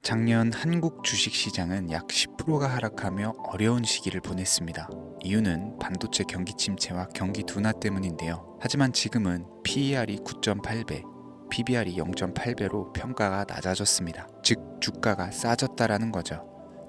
작년 한국 주식시장은 약 10%가 하락하며 어려운 시기를 보냈습니다. 이유는 반도체 경기 침체와 경기 둔화 때문인데요. 하지만 지금은 PER이 9.8배, PBR이 0.8배로 평가가 낮아졌습니다. 즉 주가가 싸졌다라는 거죠.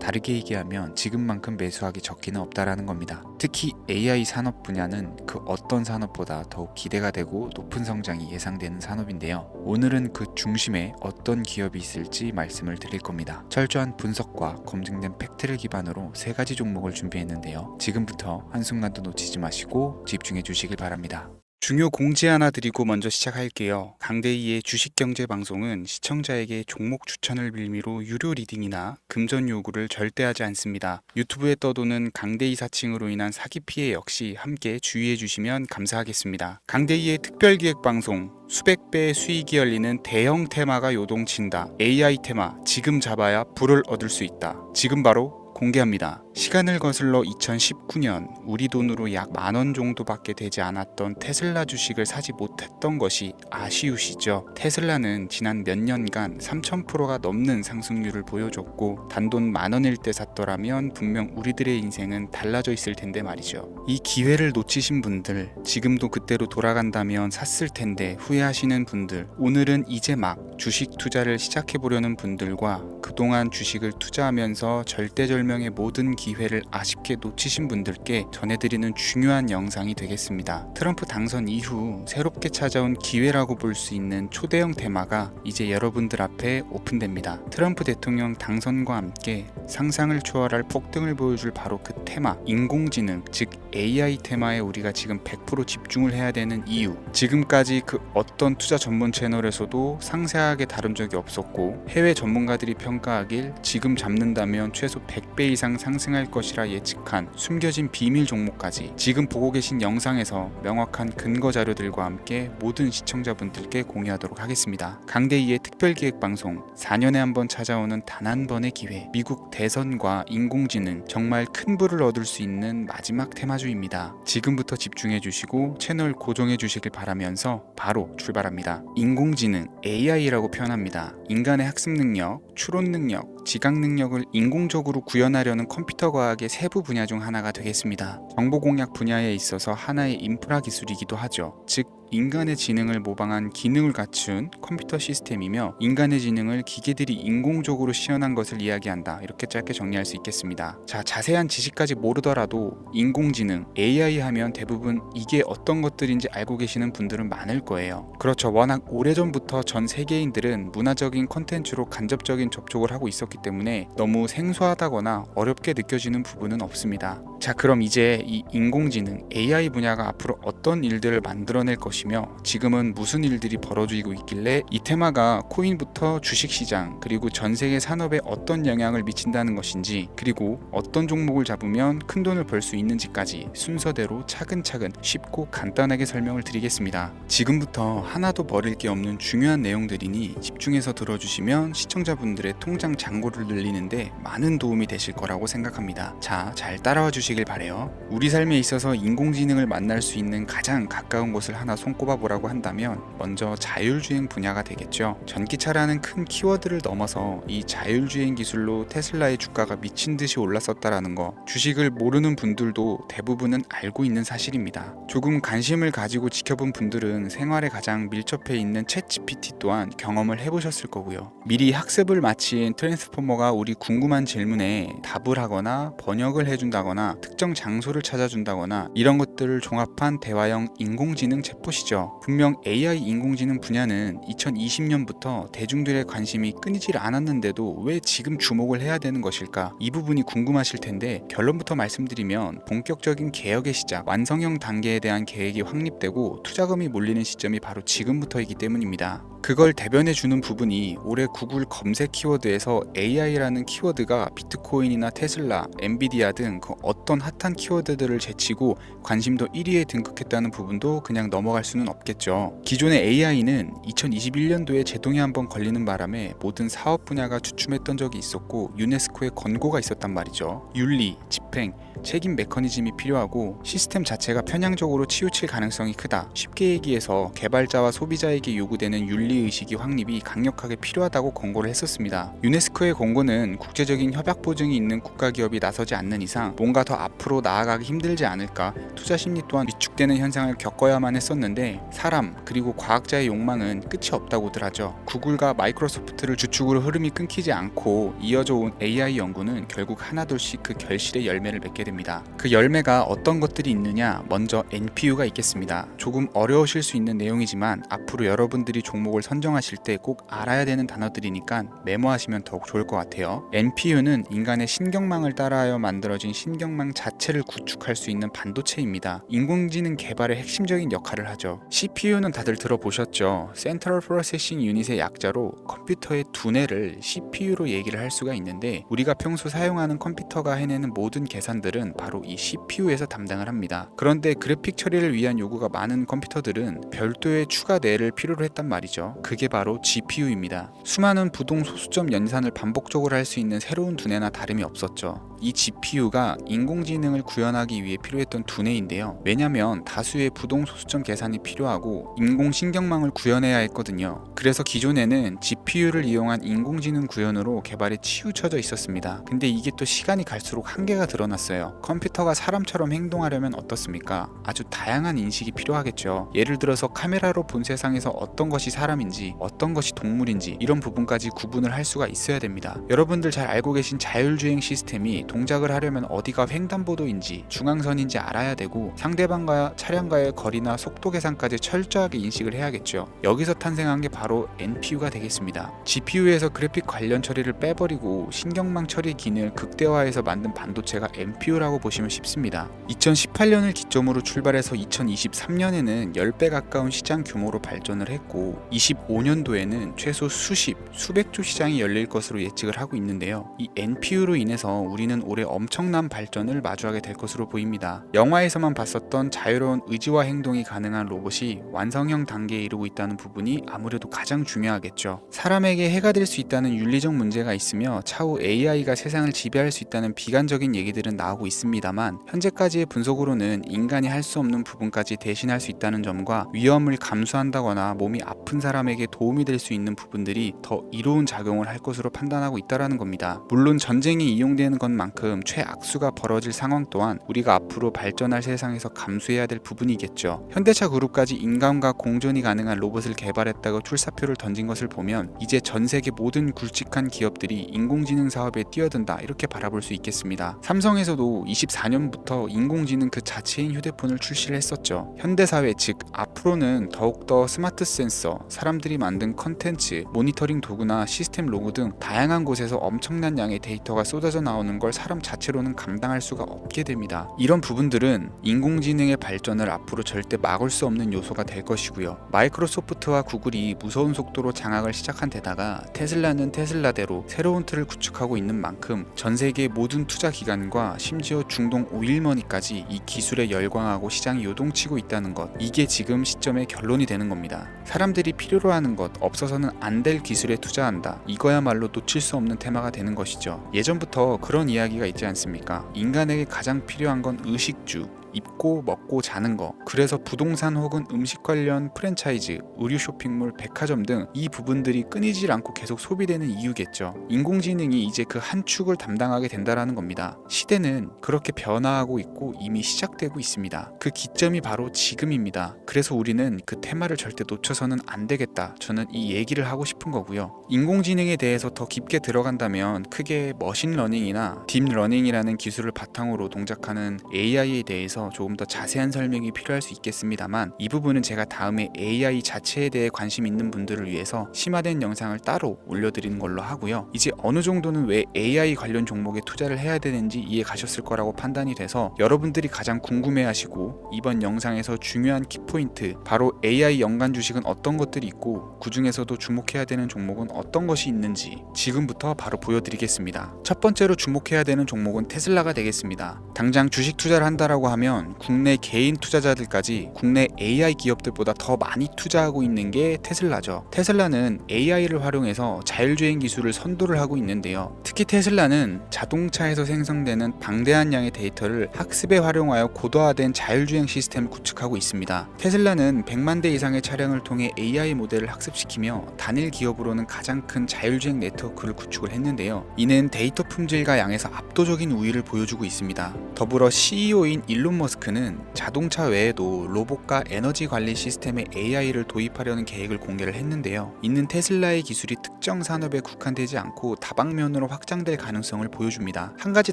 다르게 얘기하면 지금만큼 매수하기 적기는 없다라는 겁니다. 특히 AI 산업 분야는 그 어떤 산업보다 더욱 기대가 되고 높은 성장이 예상되는 산업인데요. 오늘은 그 중심에 어떤 기업이 있을지 말씀을 드릴 겁니다. 철저한 분석과 검증된 팩트를 기반으로 3가지 종목을 준비했는데요. 지금부터 한순간도 놓치지 마시고 집중해 주시길 바랍니다. 중요 공지 하나 드리고 먼저 시작할게요. 강대희의 주식경제방송은 시청자에게 종목 추천을 빌미로 유료 리딩이나 금전 요구를 절대 하지 않습니다. 유튜브에 떠도는 강대희 사칭으로 인한 사기 피해 역시 함께 주의해 주시면 감사하겠습니다. 강대희의 특별기획방송 수백 배의 수익이 열리는 대형 테마가 요동친다. AI 테마 지금 잡아야 불을 얻을 수 있다. 지금 바로 공개합니다. 시간을 거슬러 2019년 우리 돈으로 약 10,000원 정도밖에 되지 않았던 테슬라 주식을 사지 못했던 것이 아쉬우시죠? 테슬라는 지난 몇 년간 3000%가 넘는 상승률을 보여줬고 단돈 10,000원일 때 샀더라면 분명 우리들의 인생은 달라져 있을 텐데 말이죠. 이 기회를 놓치신 분들, 지금도 그때로 돌아간다면 샀을 텐데 후회하시는 분들, 오늘은 이제 막 주식 투자를 시작해보려는 분들과 그동안 주식을 투자하면서 절대절명의 모든 기회를 아쉽게 놓치신 분들께 전해드리는 중요한 영상이 되겠습니다. 트럼프 당선 이후 새롭게 찾아온 기회라고 볼 수 있는 초대형 테마가 이제 여러분들 앞에 오픈됩니다. 트럼프 대통령 당선과 함께 상상을 초월할 폭등을 보여줄 바로 그 테마, 인공지능, 즉 AI 테마에 우리가 지금 100% 집중을 해야 되는 이유, 지금까지 그 어떤 투자 전문 채널에서도 상세하게 다룬 적이 없었고 해외 전문가들이 평가하길 지금 잡는다면 최소 100배 이상 상승할 것이라 예측한 숨겨진 비밀 종목까지 지금 보고 계신 영상에서 명확한 근거 자료들과 함께 모든 시청자분들께 공유하도록 하겠습니다. 강대희의 특별기획방송 4년에 한 번 찾아오는 단 한 번의 기회, 미국 대선과 인공지능, 정말 큰 부를 얻을 수 있는 마지막 테마주입니다. 지금부터 집중해 주시고 채널 고정해 주시길 바라면서 바로 출발합니다. 인공지능, AI라고 표현합니다. 인간의 학습 능력, 추론 능력, 지각 능력을 인공적으로 구현하려는 컴퓨터 과학의 세부 분야 중 하나가 되겠습니다. 정보 공략 분야에 있어서 하나의 인프라 기술이기도 하죠. 즉 인간의 지능을 모방한 기능을 갖춘 컴퓨터 시스템이며 인간의 지능을 기계들이 인공적으로 시연한 것을 이야기한다. 이렇게 짧게 정리할 수 있겠습니다. 자, 자세한 지식까지 모르더라도 인공지능, AI 하면 대부분 이게 어떤 것들인지 알고 계시는 분들은 많을 거예요. 그렇죠. 워낙 오래전부터 전 세계인들은 문화적인 콘텐츠로 간접적인 접촉을 하고 있었기 때문에 너무 생소하다거나 어렵게 느껴지는 부분은 없습니다. 자, 그럼 이제 이 인공지능, AI 분야가 앞으로 어떤 일들을 만들어낼 것이며 지금은 무슨 일들이 벌어지고 있길래 이 테마가 코인부터 주식시장 그리고 전 세계 산업에 어떤 영향을 미친다는 것인지, 그리고 어떤 종목을 잡으면 큰 돈을 벌 수 있는지까지 순서대로 차근차근 쉽고 간단하게 설명을 드리겠습니다. 지금부터 하나도 버릴 게 없는 중요한 내용들이니 집중해서 들어주시면 시청자분들의 통장 잔고를 늘리는데 많은 도움이 되실 거라고 생각합니다. 자, 잘 따라와 주시길 바래요. 우리 삶에 있어서 인공지능을 만날 수 있는 가장 가까운 곳을 하나 손꼽아 보라고 한다면 먼저 자율주행 분야가 되겠죠. 전기차라는 큰 키워드를 넘어서 이 자율주행 기술로 테슬라의 주가가 미친 듯이 올랐었다라는 거, 주식을 모르는 분들도 대부분은 알고 있는 사실입니다. 조금 관심을 가지고 지켜본 분들은 생활에 가장 밀접해 있는 챗GPT 또한 경험을 해보셨을 거고요. 미리 학습을 마친 트랜스포머가 우리 궁금한 질문에 답을 하거나 번역을 해준다거나 특정 장소를 찾아준다거나 이런 것들을 종합한 대화형 인공지능 챗봇이죠. 분명 AI 인공지능 분야는 2020년부터 대중들의 관심이 끊이질 않았는데도 왜 지금 주목을 해야 되는 것일까? 이 부분이 궁금하실 텐데 결론부터 말씀드리면 본격적인 개혁의 시작, 완성형 단계에 대한 계획이 확립되고 투자금이 몰리는 시점이 바로 지금부터이기 때문입니다. 그걸 대변해주는 부분이 올해 구글 검색 키워드에서 AI라는 키워드가 비트코인이나 테슬라, 엔비디아 등 그 어떤 핫한 키워드들을 제치고 관심도 1위에 등극했다는 부분도 그냥 넘어갈 수는 없겠죠. 기존의 AI는 2021년도에 제동이 한번 걸리는 바람에 모든 사업 분야가 주춤했던 적이 있었고 유네스코의 권고가 있었단 말이죠. 윤리, 집행, 책임 메커니즘이 필요하고 시스템 자체가 편향적으로 치우칠 가능성이 크다. 쉽게 얘기해서 개발자와 소비자에게 요구되는 윤리 윤리의식이 확립이 강력하게 필요하다고 권고를 했었습니다. 유네스코의 권고는 국제적인 협약 보증이 있는 국가기업이 나서지 않는 이상 뭔가 더 앞으로 나아가기 힘들지 않을까, 투자 심리 또한 위축되는 현상을 겪어야만 했었는데 사람 그리고 과학자의 욕망은 끝이 없다고들 하죠. 구글과 마이크로소프트를 주축으로 흐름이 끊기지 않고 이어져 온 AI 연구는 결국 하나둘씩 그 결실의 열매를 맺게 됩니다. 그 열매가 어떤 것들이 있느냐, 먼저 NPU가 있겠습니다. 조금 어려우실 수 있는 내용이지만 앞으로 여러분들이 종목을 선정하실 때 꼭 알아야 되는 단어들이니까 메모하시면 더욱 좋을 것 같아요. NPU는 인간의 신경망을 따라하여 만들어진 신경망 자체를 구축할 수 있는 반도체입니다. 인공지능 개발의 핵심적인 역할을 하죠. CPU는 다들 들어보셨죠? Central Processing Unit의 약자로 컴퓨터의 두뇌를 CPU로 얘기를 할 수가 있는데, 우리가 평소 사용하는 컴퓨터가 해내는 모든 계산들은 바로 이 CPU에서 담당을 합니다. 그런데 그래픽 처리를 위한 요구가 많은 컴퓨터들은 별도의 추가 뇌를 필요로 했단 말이죠. 그게 바로 GPU입니다. 수많은 부동 소수점 연산을 반복적으로 할 수 있는 새로운 두뇌나 다름이 없었죠. 이 GPU가 인공지능을 구현하기 위해 필요했던 두뇌인데요. 왜냐면 다수의 부동 소수점 계산이 필요하고 인공신경망을 구현해야 했거든요. 그래서 기존에는 GPU를 이용한 인공지능 구현으로 개발에 치우쳐져 있었습니다. 근데 이게 또 시간이 갈수록 한계가 드러났어요. 컴퓨터가 사람처럼 행동하려면 어떻습니까? 아주 다양한 인식이 필요하겠죠. 예를 들어서 카메라로 본 세상에서 어떤 것이 사람인지 어떤 것이 동물인지 이런 부분까지 구분을 할 수가 있어야 됩니다. 여러분들 잘 알고 계신 자율주행 시스템이 동작을 하려면 어디가 횡단보도인지 중앙선인지 알아야 되고, 상대방과 차량과의 거리나 속도 계산까지 철저하게 인식을 해야겠죠. 여기서 탄생한 게 바로 NPU가 되겠습니다. GPU에서 그래픽 관련 처리를 빼버리고 신경망 처리 기능을 극대화해서 만든 반도체가 NPU라고 보시면 쉽습니다. 2018년을 기점으로 출발해서 2023년에는 10배 가까운 시장 규모로 발전을 했고 25년도에는 최소 수백조 시장이 열릴 것으로 예측을 하고 있는데요. 이 NPU로 인해서 우리는 올해 엄청난 발전을 마주하게 될 것으로 보입니다. 영화에서만 봤었던 자유로운 의지와 행동이 가능한 로봇이 완성형 단계에 이르고 있다는 부분이 아무래도 가장 중요하겠죠. 사람에게 해가 될 수 있다는 윤리적 문제가 있으며 차후 AI가 세상을 지배할 수 있다는 비관적인 얘기들은 나오고 있습니다만, 현재까지의 분석으로는 인간이 할 수 없는 부분까지 대신할 수 있다는 점과 위험을 감수한다거나 몸이 아픈 사람에게 도움이 될 수 있는 부분들이 더 이로운 작용을 할 것으로 판단하고 있다는 겁니다. 물론 전쟁이 이용되는 것만큼 최악수가 벌어질 상황 또한 우리가 앞으로 발전할 세상에서 감수해야 될 부분이겠죠. 현대차 그룹까지 인간과 공존이 가능한 로봇을 개발했다고 출사표를 던진 것을 보면 이제 전 세계 모든 굵직한 기업들이 인공지능 사업에 뛰어든다, 이렇게 바라볼 수 있겠습니다. 삼성에서도 24년부터 인공지능 그 자체인 휴대폰을 출시를 했었죠. 현대사회 즉 앞으로는 더욱더 스마트 센서, 사람들이 만든 컨텐츠, 모니터링 도구나 시스템 로고 등 다양한 곳에서 엄청난 양의 데이터가 쏟아져 나오는 걸 사람 자체로는 감당할 수가 없게 됩니다. 이런 부분들은 인공지능의 발전을 앞으로 절대 막을 수 없는 요소가 될 것이고요. 마이크로소프트와 구글이 무서운 속도로 장악을 시작한 데다가 테슬라는 테슬라대로 새로운 틀을 구축하고 있는 만큼 전 세계 모든 투자 기관과 심지어 중동 오일머니까지 이 기술에 열광하고 시장이 요동치고 있다는 것, 이게 지금 시점의 결론이 되는 겁니다. 사람들이 필요로 하는 것, 없어서는 안 될 기술에 투자한다, 이거야말로 놓칠 수 없는 테마가 되는 것이죠. 예전부터 그런 이야기가 있지 않습니까? 인간에게 가장 필요한 건 의식주, 입고 먹고 자는 거. 그래서 부동산 혹은 음식 관련 프랜차이즈, 의류 쇼핑몰, 백화점 등 이 부분들이 끊이질 않고 계속 소비되는 이유겠죠. 인공지능이 이제 그 한 축을 담당하게 된다라는 겁니다. 시대는 그렇게 변화하고 있고 이미 시작되고 있습니다. 그 기점이 바로 지금입니다. 그래서 우리는 그 테마를 절대 놓쳐서는 안 되겠다, 저는 이 얘기를 하고 싶은 거고요. 인공지능에 대해서 더 깊게 들어간다면 크게 머신러닝이나 딥러닝이라는 기술을 바탕으로 동작하는 AI에 대해서 조금 더 자세한 설명이 필요할 수 있겠습니다만, 이 부분은 제가 다음에 AI 자체에 대해 관심 있는 분들을 위해서 심화된 영상을 따로 올려드리는 걸로 하고요. 이제 어느 정도는 왜 AI 관련 종목에 투자를 해야 되는지 이해 가셨을 거라고 판단이 돼서 여러분들이 가장 궁금해하시고 이번 영상에서 중요한 키포인트, 바로 AI 연관 주식은 어떤 것들이 있고 그 중에서도 주목해야 되는 종목은 어떤 것이 있는지 지금부터 바로 보여드리겠습니다. 첫 번째로 주목해야 되는 종목은 테슬라가 되겠습니다. 당장 주식 투자를 한다라고 하면 보면 국내 개인 투자자들까지 국내 AI 기업들보다 더 많이 투자하고 있는 게 테슬라죠. 테슬라는 AI를 활용해서 자율주행 기술을 선도를 하고 있는데요. 특히 테슬라는 자동차에서 생성되는 방대한 양의 데이터를 학습에 활용하여 고도화된 자율주행 시스템을 구축하고 있습니다. 테슬라는 100만 대 이상의 차량을 통해 AI 모델을 학습시키며 단일 기업으로는 가장 큰 자율주행 네트워크를 구축을 했는데요. 이는 데이터 품질과 양에서 압도적인 우위를 보여주고 있습니다. 더불어 CEO인 일론 머스크는 자동차 외에도 로봇과 에너지 관리 시스템에 AI를 도입하려는 계획을 공개를 했는데요. 이는 테슬라의 기술이 특정 산업에 국한되지 않고 다방면으로 확장될 가능성을 보여줍니다. 한 가지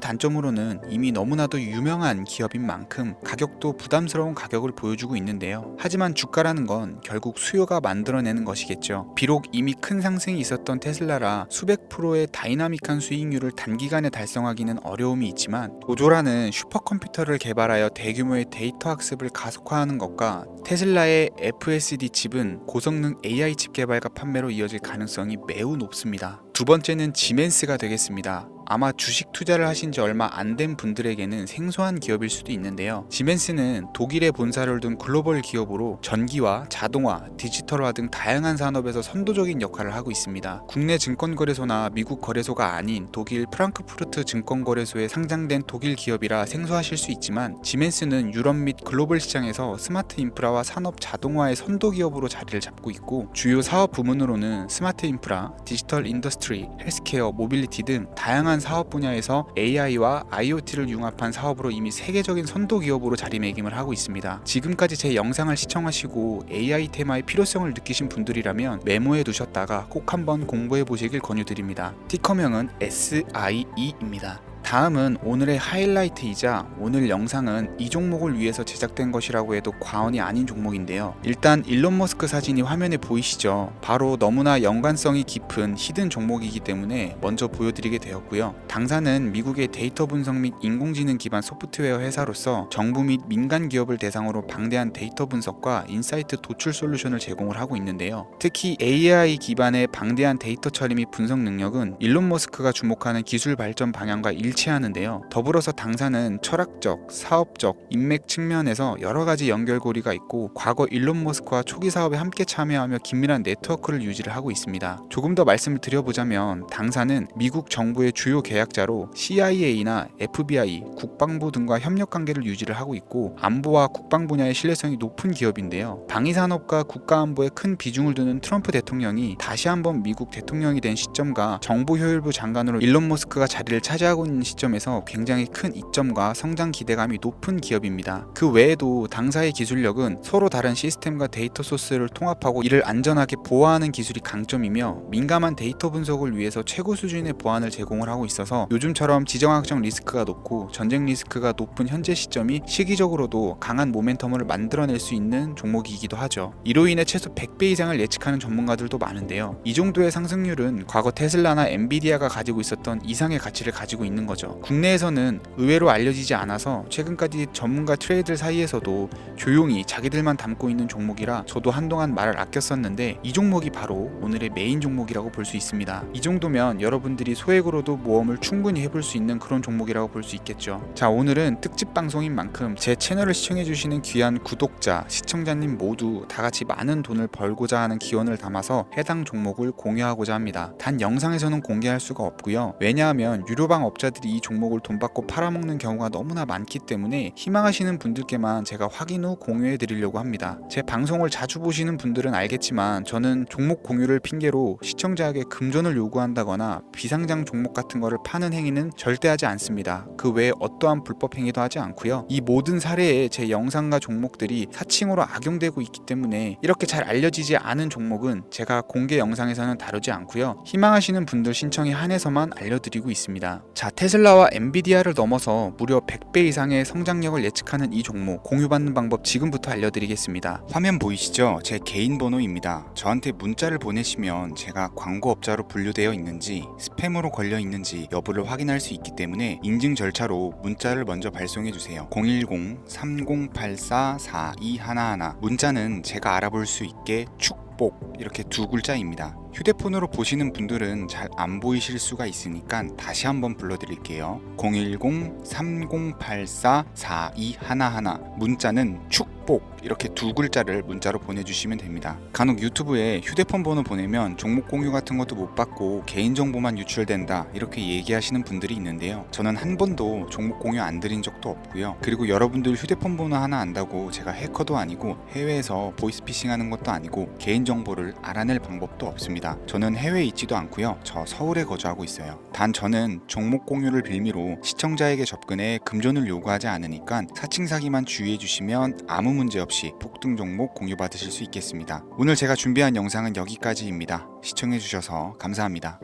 단점으로는 이미 너무나도 유명한 기업인 만큼 가격도 부담스러운 가격을 보여주고 있는데요. 하지만 주가라는 건 결국 수요가 만들어내는 것이겠죠. 비록 이미 큰 상승이 있었던 테슬라라 수백 프로의 다이나믹한 수익률을 단기간에 달성하기는 어려움이 있지만 도조라는 슈퍼컴퓨터를 개발하여 대규모의 데이터 학습을 가속화하는 것과 테슬라의 FSD 칩은 고성능 AI 칩 개발과 판매로 이어질 가능성이 매우 높습니다. 두 번째는 지멘스가 되겠습니다. 아마 주식 투자를 하신 지 얼마 안 된 분들에게는 생소한 기업일 수도 있는데요. 지멘스는 독일에 본사를 둔 글로벌 기업으로 전기와 자동화, 디지털화 등 다양한 산업에서 선도적인 역할을 하고 있습니다. 국내 증권거래소나 미국 거래소가 아닌 독일 프랑크푸르트 증권거래소에 상장된 독일 기업이라 생소하실 수 있지만 지멘스는 유럽 및 글로벌 시장에서 스마트 인프라와 산업 자동화의 선도 기업으로 자리를 잡고 있고 주요 사업 부문으로는 스마트 인프라, 디지털 인더스트리, 헬스케어, 모빌리티 등 다양한 사업 분야에서 AI와 IoT를 융합한 사업으로 이미 세계적인 선도 기업으로 자리매김을 하고 있습니다. 지금까지 제 영상을 시청하시고 AI 테마의 필요성을 느끼신 분들이라면 메모해 두셨다가 꼭 한번 공부해 보시길 권유드립니다. 티커명은 SIE입니다. 다음은 오늘의 하이라이트이자 오늘 영상은 이 종목을 위해서 제작된 것이라고 해도 과언이 아닌 종목인데요. 일단 일론 머스크 사진이 화면에 보이시죠? 바로 너무나 연관성이 깊은 히든 종목이기 때문에 먼저 보여드리게 되었고요. 당사는 미국의 데이터 분석 및 인공지능 기반 소프트웨어 회사로서 정부 및 민간 기업을 대상으로 방대한 데이터 분석과 인사이트 도출 솔루션을 제공을 하고 있는데요. 특히 AI 기반의 방대한 데이터 처리 및 분석 능력은 일론 머스크가 주목하는 기술 발전 방향과 일치하는데요. 더불어서 당사는 철학적, 사업적, 인맥 측면에서 여러 가지 연결고리가 있고 과거 일론 머스크와 초기 사업에 함께 참여하며 긴밀한 네트워크를 유지를 하고 있습니다. 조금 더 말씀을 드려보자면 당사는 미국 정부의 주요 계약자로 CIA나 FBI, 국방부 등과 협력 관계를 유지를 하고 있고 안보와 국방 분야의 신뢰성이 높은 기업인데요. 방위산업과 국가안보에 큰 비중을 두는 트럼프 대통령이 다시 한번 미국 대통령이 된 시점과 정보효율부 장관으로 일론 머스크가 자리를 차지하고 있는 시점에서 굉장히 큰 이점과 성장 기대감이 높은 기업입니다. 그 외에도 당사의 기술력은 서로 다른 시스템과 데이터 소스를 통합하고 이를 안전하게 보호하는 기술이 강점이며 민감한 데이터 분석을 위해서 최고 수준의 보안을 제공을 하고 있어서 요즘처럼 지정학적 리스크가 높고 전쟁 리스크가 높은 현재 시점이 시기적으로도 강한 모멘텀을 만들어낼 수 있는 종목이기도 하죠. 이로 인해 최소 100배 이상을 예측하는 전문가들도 많은데요. 이 정도의 상승률은 과거 테슬라나 엔비디아가 가지고 있었던 이상의 가치를 가지고 있는 거죠. 국내에서는 의외로 알려지지 않아서 최근까지 전문가 트레이더 사이에서도 조용히 자기들만 담고 있는 종목이라 저도 한동안 말을 아꼈었는데 이 종목이 바로 오늘의 메인 종목이라고 볼 수 있습니다. 이 정도면 여러분들이 소액으로도 모험을 충분히 해볼 수 있는 그런 종목이라고 볼 수 있겠죠. 자, 오늘은 특집 방송인 만큼 제 채널을 시청해주시는 귀한 구독자, 시청자님 모두 다같이 많은 돈을 벌고자 하는 기원을 담아서 해당 종목을 공유하고자 합니다. 단 영상에서는 공개할 수가 없고요. 왜냐하면 유료방 업자들이 이 종목을 돈 받고 팔아먹는 경우가 너무나 많기 때문에 희망하시는 분들께만 제가 확인 후 공유해 드리려고 합니다. 제 방송을 자주 보시는 분들은 알겠지만 저는 종목 공유를 핑계로 시청자에게 금전을 요구한다거나 비상장 종목 같은 거를 파는 행위는 절대 하지 않습니다. 그 외에 어떠한 불법 행위도 하지 않고요. 이 모든 사례에 제 영상과 종목들이 사칭으로 악용되고 있기 때문에 이렇게 잘 알려지지 않은 종목은 제가 공개 영상에서는 다루지 않고요. 희망하시는 분들 신청에 한해서만 알려드리고 있습니다. 자, 테슬라와 엔비디아를 넘어서 무려 100배 이상의 성장력을 예측하는 이 종목 공유받는 방법 지금부터 알려드리겠습니다. 화면 보이시죠? 제 개인 번호입니다. 저한테 문자를 보내시면 제가 광고업자로 분류되어 있는지 스팸으로 걸려 있는지 여부를 확인할 수 있기 때문에 인증 절차로 문자를 먼저 발송해주세요. 010-3084-4211 문자는 제가 알아볼 수 있게 축 축복 이렇게 두 글자입니다. 휴대폰으로 보시는 분들은 잘 안 보이실 수가 있으니까 다시 한번 불러드릴게요. 010-3084-4211 문자는 축복 이렇게 두 글자를 문자로 보내주시면 됩니다. 간혹 유튜브에 휴대폰 번호 보내면 종목 공유 같은 것도 못 받고 개인정보만 유출된다 이렇게 얘기하시는 분들이 있는데요. 저는 한 번도 종목 공유 안 드린 적도 없고요. 그리고 여러분들 휴대폰 번호 하나 안다고 제가 해커도 아니고 해외에서 보이스피싱 하는 것도 아니고 개인정보를 알아낼 방법도 없습니다. 저는 해외에 있지도 않고요. 저 서울에 거주하고 있어요. 단 저는 종목 공유를 빌미로 시청자에게 접근해 금전을 요구하지 않으니까 사칭 사기만 주의해 주시면 아무 문제 없이 폭등 종목 공유 받으실 수 있겠습니다. 오늘 제가 준비한 영상은 여기까지입니다. 시청해 주셔서 감사합니다.